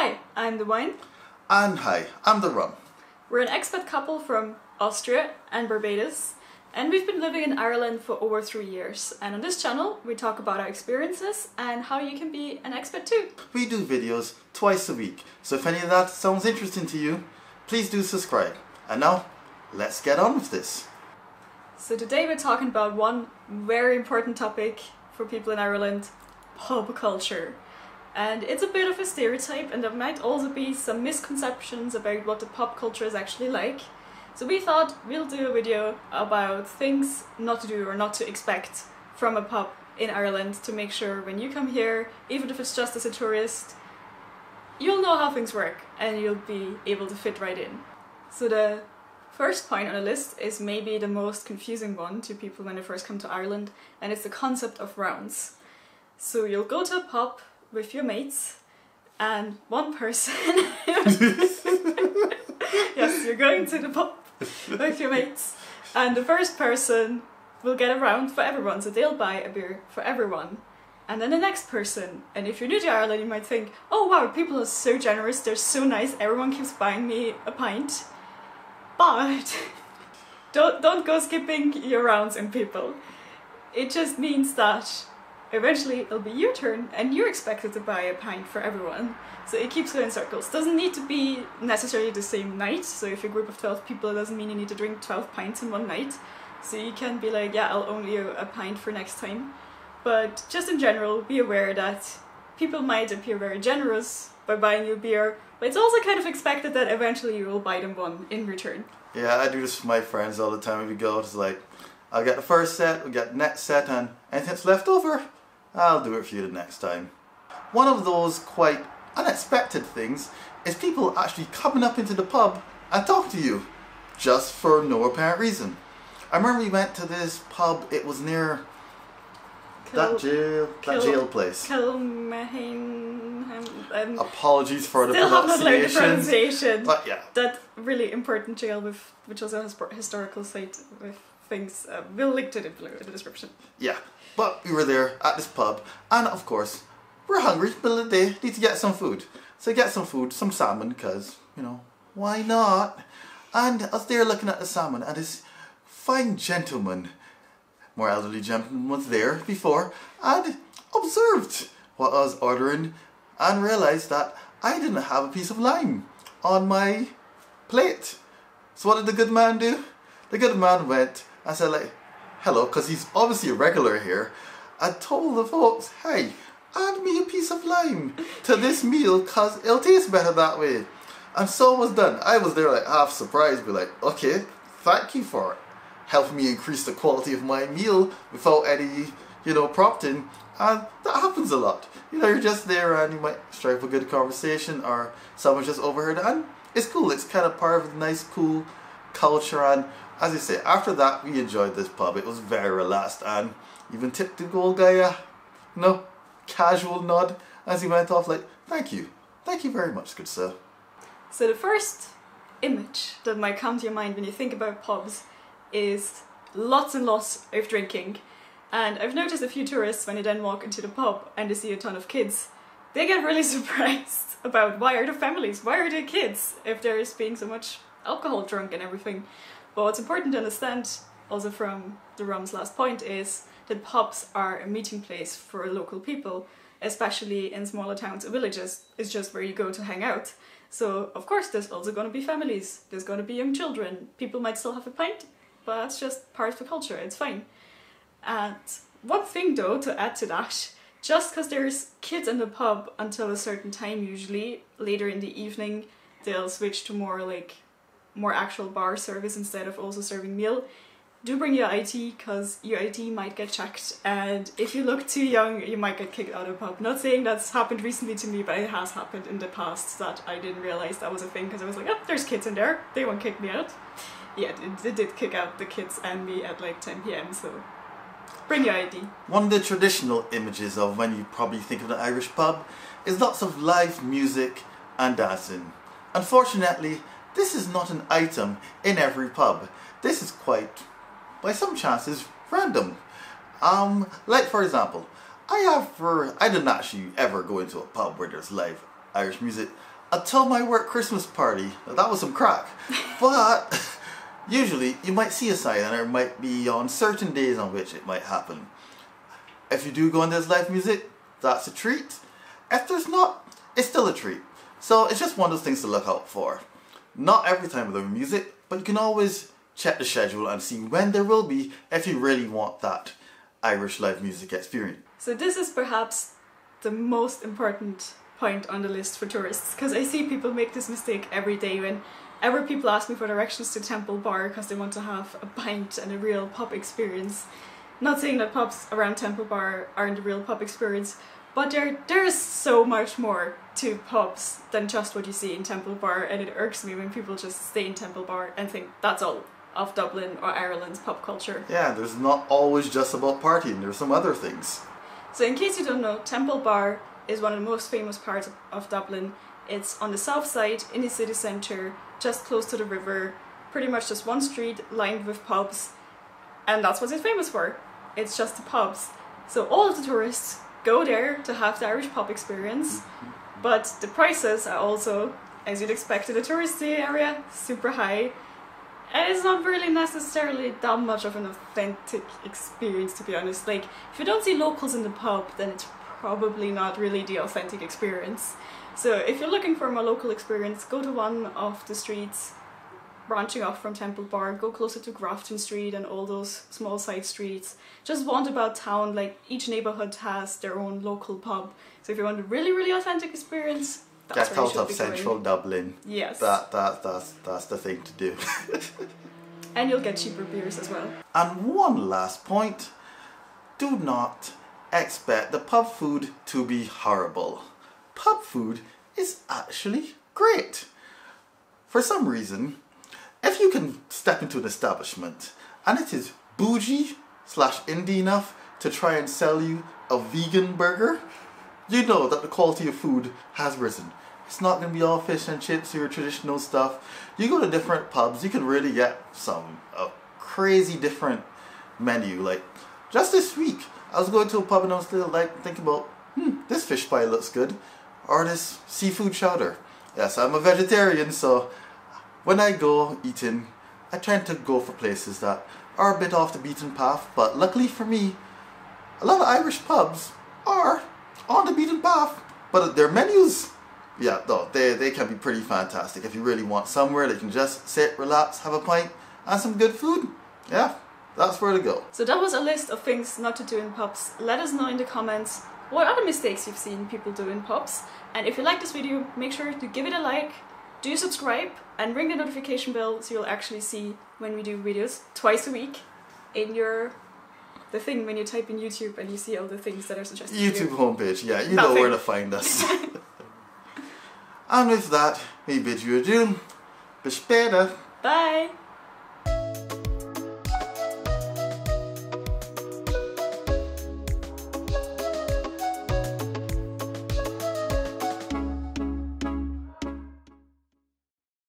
Hi, I'm the wine. And hi, I'm the rum. We're an expat couple from Austria and Barbados, and we've been living in Ireland for over 3 years. And on this channel, we talk about our experiences and how you can be an expat too. We do videos twice a week, so if any of that sounds interesting to you, please do subscribe. And now, let's get on with this. So today we're talking about one very important topic for people in Ireland, pub culture. And it's a bit of a stereotype, and there might also be some misconceptions about what the pub culture is actually like. So we thought we'll do a video about things not to do or not to expect from a pub in Ireland to make sure when you come here, even if it's just as a tourist, you'll know how things work and you'll be able to fit right in. So the first point on the list is maybe the most confusing one to people when they first come to Ireland, and it's the concept of rounds. So you'll go to a pub with your mates, and one person yes, you're going to the pub with your mates, and the first person will get a round for everyone, so they'll buy a beer for everyone. And then the next person, and if you're new to Ireland you might think, oh wow, people are so generous, they're so nice, everyone keeps buying me a pint. But don't go skipping your rounds in people. It just means that eventually it'll be your turn and you're expected to buy a pint for everyone. So it keeps going in circles. Doesn't need to be necessarily the same night. So if you're a group of 12 people, it doesn't mean you need to drink 12 pints in one night. So you can be like, yeah, I'll only a pint for next time. But just in general, be aware that people might appear very generous by buying you a beer, but it's also kind of expected that eventually you will buy them one in return. Yeah, I do this with my friends all the time when we go. It's like, I'll get the first set, we'll get the next set, and anything that's left over, I'll do it for you the next time. One of those quite unexpected things is people actually coming up into the pub and talk to you, just for no apparent reason. I remember we went to this pub, it was near that jail place. Apologies for the pronunciation. But yeah. That really important jail which was a historical site with things. We'll link to it below in the description. Yeah, but we were there at this pub, and of course, we're hungry, middle of the day, need to get some food. So get some food, some salmon, because, you know, why not? And I was there looking at the salmon, and this fine gentleman, more elderly gentleman, was there before, and observed what I was ordering, and realised that I didn't have a piece of lime on my plate. So what did the good man do? The good man went and said like, hello, because he's obviously a regular here, and told the folks, hey, add me a piece of lime to this meal because it'll taste better that way. And so it was done. I was there like half surprised, be like, okay, thank you for helping me increase the quality of my meal without any, prompting. And that happens a lot. You're just there and you might strike up a good conversation, or someone just overheard, and it's cool. It's kind of part of the nice, cool culture. And as I say, after that, we enjoyed this pub. It was very relaxed, and even tipped the old guy a, casual nod as he went off, like, thank you very much, good sir. So the first image that might come to your mind when you think about pubs is lots and lots of drinking. And I've noticed a few tourists, when they then walk into the pub and they see a ton of kids, they get really surprised about why are there kids if there's being so much alcohol drunk and everything. But what's important to understand, also from the rum's last point, is that pubs are a meeting place for local people, especially in smaller towns or villages. It's just where you go to hang out. So of course there's also going to be families, there's going to be young children, people might still have a pint, but that's just part of the culture, it's fine. And one thing though, to add to that, just because there's kids in the pub until a certain time usually, later in the evening they'll switch to more actual bar service instead of also serving meal. Do bring your ID, because your ID might get checked, and if you look too young you might get kicked out of the pub. Not saying that's happened recently to me, but it has happened in the past that I didn't realise that was a thing, because I was like, oh, there's kids in there, they won't kick me out. Yeah, it did kick out the kids and me at like 10 PM, so bring your ID. One of the traditional images of when you probably think of an Irish pub is lots of live music and dancing. Unfortunately, this is not an item in every pub. This is quite, by some chances, random. Like for example, I didn't actually ever go into a pub where there's live Irish music until my work Christmas party. Now, that was some crack. But usually you might see a sign and there might be on certain days on which it might happen. If you do go into this live music, that's a treat. If there's not, it's still a treat. So it's just one of those things to look out for. Not every time with live music, but you can always check the schedule and see when there will be if you really want that Irish live music experience. So this is perhaps the most important point on the list for tourists, because I see people make this mistake every day whenever people ask me for directions to Temple Bar because they want to have a pint and a real pub experience. Not saying that pubs around Temple Bar aren't a real pub experience, but there is so much more to pubs than just what you see in Temple Bar, and it irks me when people just stay in Temple Bar and think that's all of Dublin or Ireland's pub culture. Yeah, there's not always just about partying, there's some other things. So in case you don't know, Temple Bar is one of the most famous parts of Dublin. It's on the south side, in the city centre, just close to the river, pretty much just one street lined with pubs, and that's what it's famous for. It's just the pubs. So all of the tourists go there to have the Irish pub experience, but the prices are also, as you'd expect in a touristy area, super high, and it's not really necessarily that much of an authentic experience, to be honest. Like, if you don't see locals in the pub, then it's probably not really the authentic experience. So if you're looking for a more local experience, go to one of the streets branching off from Temple Bar, go closer to Grafton Street and all those small side streets. Just wander about town, like each neighbourhood has their own local pub. So if you want a really, really authentic experience, that's get where you out should of be central going. Dublin. Yes. That's the thing to do. And you'll get cheaper beers as well. And one last point, do not expect the pub food to be horrible. Pub food is actually great. For some reason, if you can step into an establishment and it is bougie / indie enough to try and sell you a vegan burger, you know that the quality of food has risen. It's not going to be all fish and chips or your traditional stuff. You go to different pubs, you can really get some crazy different menu. Like just this week, I was going to a pub and I was still like thinking about, this fish pie looks good, or this seafood chowder. Yes, I'm a vegetarian, so when I go eating, I tend to go for places that are a bit off the beaten path, but luckily for me, a lot of Irish pubs are on the beaten path, but their menus, yeah, no, they can be pretty fantastic. If you really want somewhere that you can just sit, relax, have a pint, and some good food, yeah, that's where to go. So that was a list of things not to do in pubs. Let us know in the comments what other mistakes you've seen people do in pubs, and if you like this video, make sure to give it a like, do subscribe, and ring the notification bell so you'll actually see when we do videos twice a week in the thing when you type in YouTube and you see all the things that are suggested. YouTube homepage, yeah, you know where to find us. And with that, we bid you adieu. Bis später. Bye!